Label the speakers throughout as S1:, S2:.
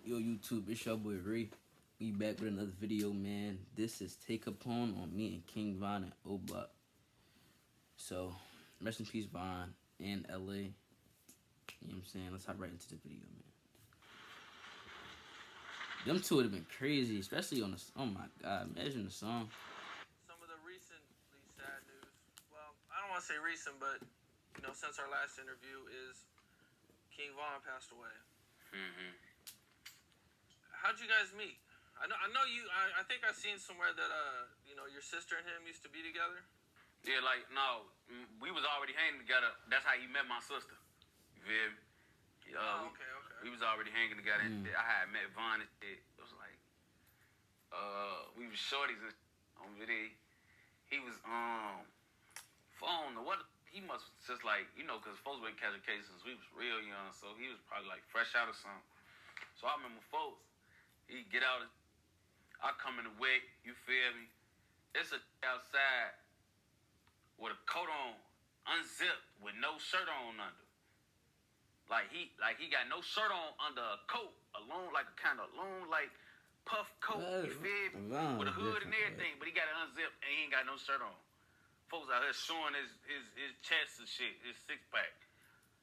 S1: Yo, YouTube, it's your boy Ray. We back with another video, man. This is Take Capone on me and King Von and Oblock. So, rest in peace, Von and LA. You know what I'm saying? Let's hop right into the video, man. Them two would have been crazy, especially on the. Oh my God, imagine the song.
S2: Some of the recently sad news. Well, I don't want to say recent, but since our last interview, is King Von passed away. How'd you guys meet? I know you. I think I seen somewhere that your sister and him used to be together.
S3: Yeah, like, no, we was already hanging together. That's how you met my sister. You feel me?
S2: Okay.
S3: We was already hanging together. I had met Von and shit. It was like, we was shorties and on video. He was, phone or what? He must just like, because folks been catching cases since we was real young, so he was probably like fresh out of something. So I remember folks, he get out, I come in the wake, you feel me? It's a outside with a coat on, unzipped, with no shirt on under. Like he got no shirt on under a coat, a long, like a kind of long, like puff coat, you feel me? With a hood and everything, but he got it unzipped and he ain't got no shirt on. Folks out here showing his chest and shit, his six pack.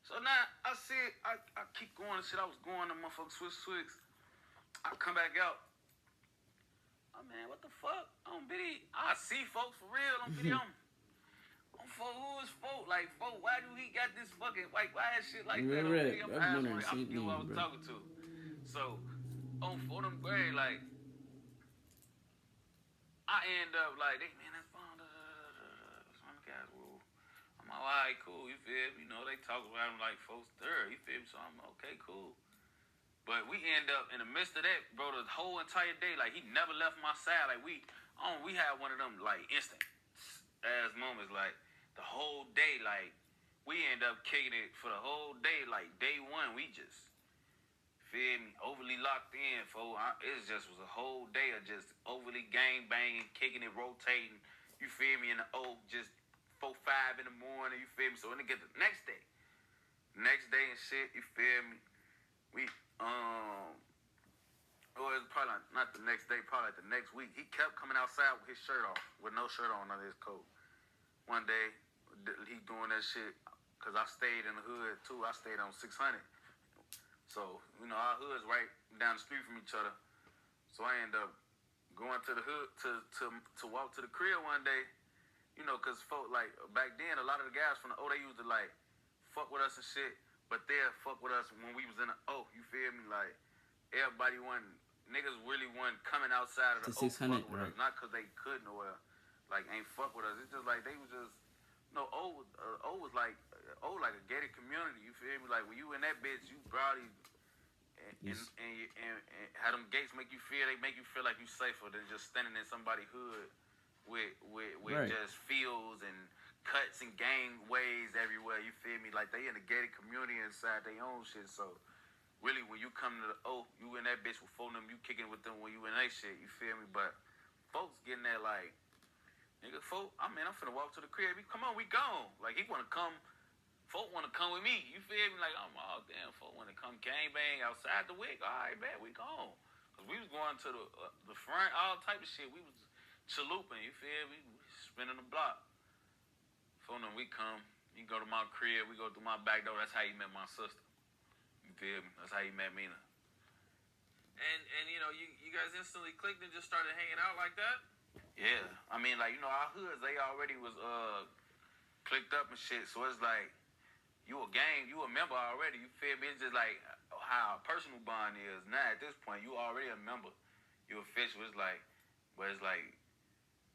S3: So now I said, I keep going and shit. I was going to motherfucking switch. I come back out. Oh man, what the fuck? On Biddy, I see folks for real. On Biddy, I'm folk. Who is folk? Like folk, why do he got this fucking like why is shit like that?
S1: Right.
S3: I forget who I was talking to. So on for them grade, like I end up like, hey man, that's fine. Some guys will. I'm like, all right, cool. You feel me? They talk about him like folks third. You feel me? So I'm okay, cool. But we end up in the midst of that, bro, the whole entire day, like, he never left my side. Like, we had one of them, like, instant ass moments, like, the whole day, like, we end up kicking it for the whole day, like, day one, we just, feel me, overly locked in, folks. It just was a whole day of just overly gang banging, kicking it, rotating, you feel me, in the oak, just 4, 5 in the morning, you feel me? So when it get the next day and shit, you feel me? We, or it's probably not the next day, probably like the next week. He kept coming outside with his shirt off, with no shirt on under his coat. One day, he doing that shit, because I stayed in the hood too. I stayed on 600. So, our hood's right down the street from each other. So I end up going to the hood to walk to the crib one day, because folk, like, back then, a lot of the guys from the O, they used to, like, fuck with us and shit. But they'll fuck with us when we was in the O, you feel me? Like, everybody niggas really wasn't coming outside of the O fuck with us. Not because they couldn't or, like, ain't fuck with us. It's just like, they was just, O was like a gated community, you feel me? Like, when you in that bitch, you probably, and how them gates make you feel, they make you feel like you safer than just standing in somebody's hood with just fields and cuts and gangways everywhere, you feel me? Like, they in a gated community inside their own shit, so really, when you come to the O, you in that bitch with phone them, you kicking with them when you in that shit, you feel me? But folks getting that like, nigga, folk, I'm finna walk to the crib, come on, we gone. Like, he wanna come, folk wanna come with me, you feel me? Like, I'm all damn, folk wanna come gang bang outside the wig, all right, man, we gone. Cause we was going to the front, all type of shit, we was chalupping, you feel me? We spinning the block. Phone them, we come. You go to my crib. We go through my back door. That's how you met my sister. You feel me? That's how you met Mina.
S2: And you guys instantly clicked and just started hanging out like that?
S3: Yeah. I mean, like, our hoods, they already was clicked up and shit. So it's like, you a gang, you a member already. You feel me? It's just like how a personal bond is. Now, at this point, you already a member. You official. It's like, but it's like,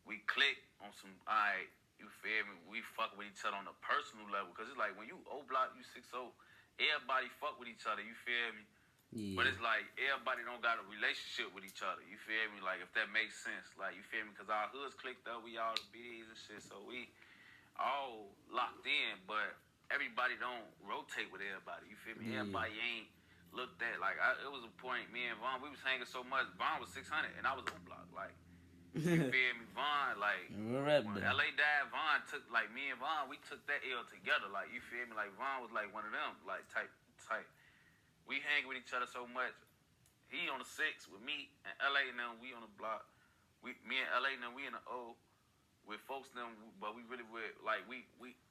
S3: we click on some, all right, you feel me? We fuck with each other on a personal level. Because it's like, when you Oblock, you 6'0", everybody fuck with each other, you feel me? Yeah. But it's like, everybody don't got a relationship with each other, you feel me? Like, if that makes sense. Like, you feel me? Because our hoods clicked up, we all the BDs and shit, so we all locked in, but everybody don't rotate with everybody, you feel me? Yeah. Everybody ain't looked at. Like, it was a point, me and Von, we was hanging so much. Von was 600, and I was Oblock, like, you feel me? Von, like, when LA died, Von took, like, me and Von, we took that L together. Like, you feel me? Like, Von was like one of them, like, type. We hang with each other so much. he on the 6 with me and LA and them. We on the block. Me and LA and them. We in the O with folks them. But we really with like we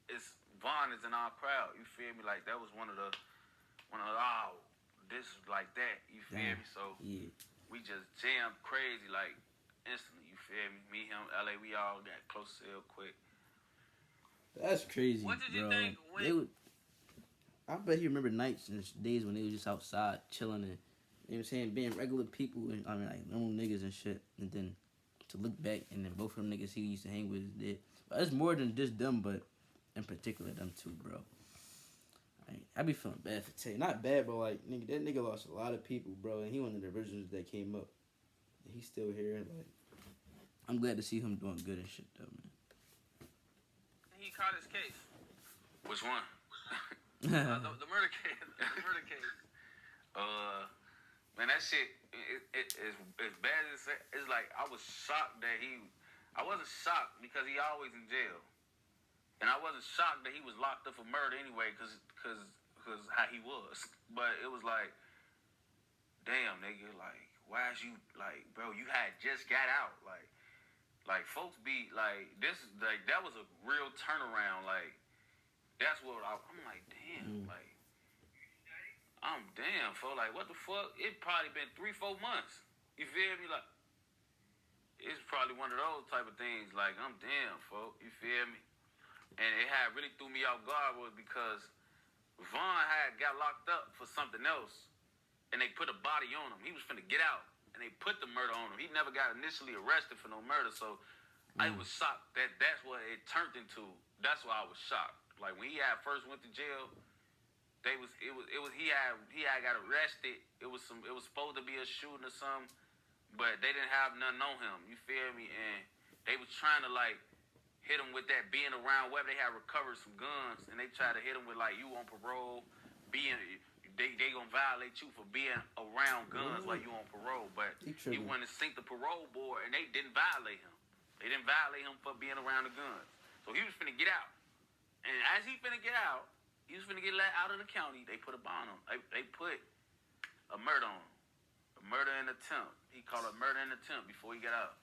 S3: it's Vaughn is in our crowd. You feel me? Like that was one of this is like that. You feel me? So
S1: yeah.
S3: we just jammed crazy like instantly. You feel me? Me, him, LA. We all got close real quick.
S1: That's crazy,
S2: What did you
S1: bro.
S2: think when...
S1: They would. I bet he remember nights and days when they was just outside chilling and, you know what I'm saying, being regular people and I mean like normal niggas and shit. And then to look back and then both of them niggas he used to hang with is dead. But it's more than just them, but in particular them two, bro. I be feeling bad for Tay. Not bad, but like nigga, that nigga lost a lot of people, bro. And he one of the originals that came up. And he's still here. Like, I'm glad to see him doing good and shit though, man.
S2: He caught his case.
S3: Which one?
S2: The murder case. The murder case.
S3: Man, that shit is as bad as it's like I was shocked that I wasn't shocked because he always in jail, and I wasn't shocked that he was locked up for murder anyway because how he was. But it was like, damn nigga, like why is you like, bro? You had just got out, like folks be like this, like that was a real turnaround, like. That's what I'm like, damn, like, I'm damn, fo, like, what the fuck? It probably been 3-4 months. You feel me? Like, it's probably one of those type of things, like, I'm damn, fo, you feel me? And it had really threw me off guard was because Vaughn had got locked up for something else, and they put a body on him. He was finna get out, and they put the murder on him. He never got initially arrested for no murder, so I was shocked that that's what it turned into. That's why I was shocked. Like when he had first went to jail, he had got arrested. It was supposed to be a shooting or something, but they didn't have nothing on him. You feel me? And they was trying to like hit him with that being around whether they had recovered some guns, and they tried to hit him with like you on parole, they gonna violate you for being around guns while you on parole. But he went to sink the parole board, and they didn't violate him. They didn't violate him for being around the guns. So he was finna get out. And as he finna get out, he was finna get let out of the county. They put a bond on him. They put a murder on him. A murder and attempt. He called it a murder and attempt before he got out.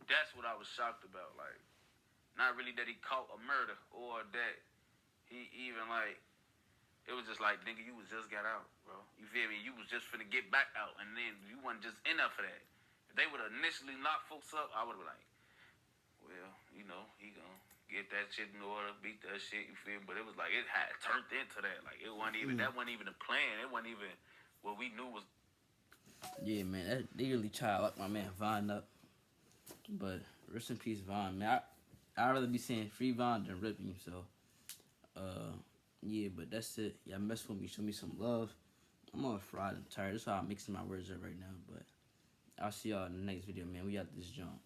S3: That's what I was shocked about. Like, not really that he caught a murder or that he even like, it was just like, nigga, you was just got out, bro. You feel me? You was just finna get back out, and then you wasn't just in there for that. If they would have initially locked folks up, I would have been like, well, you know, he gonna get that shit in order, beat that shit, you feel me? But it was like, it had turned into that. Like, it wasn't even, that wasn't even a plan. It wasn't even what we knew was.
S1: Yeah, man, they really try to lock my man Vaughn up. But rest in peace, Vaughn, man. I'd rather be saying free Vaughn than rip him, so. Yeah, but that's it. Y'all mess with me, show me some love. I'm on fried and tired. That's why I'm mixing my words up right now, but I'll see y'all in the next video, man. We got this jump.